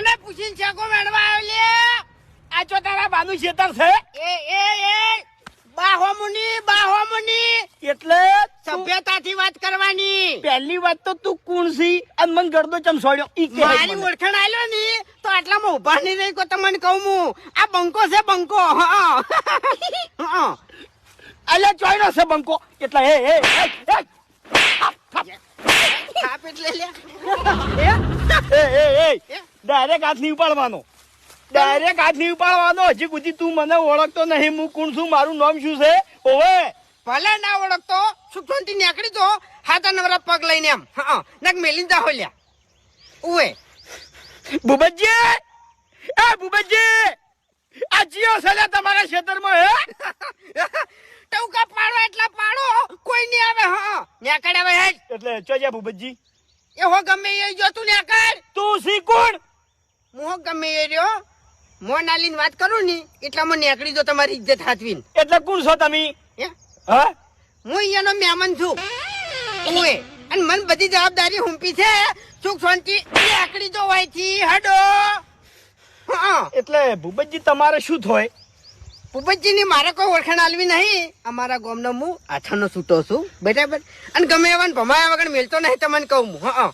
મને પૂછીને છેકો મેળવા આવ્યો લે. આ જો તારા બાનું ખેતર છે એ બાહો મુની એટલે સભ્યતાથી વાત કરવાની. પહેલી વાત તો તું કોણ છી અને મને ગરદો ચમ છોડ્યો ઈ કે મારી ઓળખાણ આલ્યો ને તો આટલામાં ઉભા નહીં રહી કો તમને કહું હું આ બંકો છે બંકો. હા અલ્યા ચોયનો છે બંકો એટલે હે થાપ એટલે લે ડાયરેક્ટ હાથ નહીં ઉપાડવાનો હજી સુધી તું મને ઓળખતો નહીં હું કોણ છું મારું નામ શું છે ઓવે ભલે ના ઓળખતો સુખવંતી નીકળી તો હાથા નવરા પગ લઈને એમ નક મેલીને જા હોલ્યા ઉવે ભૂપતજી આ જીઓ છે લે તમારા ખેતરમાં હે ટૌકા પાડો એટલા પાડો કોઈ નહીં આવે. હા નેકડ આવે હે એટલે ચોજ્યા ભૂપતજી એ હો ગમે એ જો તું નેકડ તું સી કોણ હું ગમે એ રહ્યો મો નાલીને વાત કરું ને એટલામાં નેકડી જો તમારી ઇજ્જત હાથવીન. એટલે કોણ છો તમે હે હા હું અહીંયાનો મહેમાન છું ઉવે અને મને બધી જવાબદારી હુંપી છે સુખ શાંતિ નેકડી જો વાયથી હડો. હા એટલે ભૂપતજી તમારે શું થાય ભૂપતજી ની મારે કોઈ ઓળખાણ આલવી નહીં. અમારા ગામનો હું આછાનો છૂટો છું બરાબર અને ગમે એવા ભમાયા વગર મેલતો નહીં તમને કહું હું. હા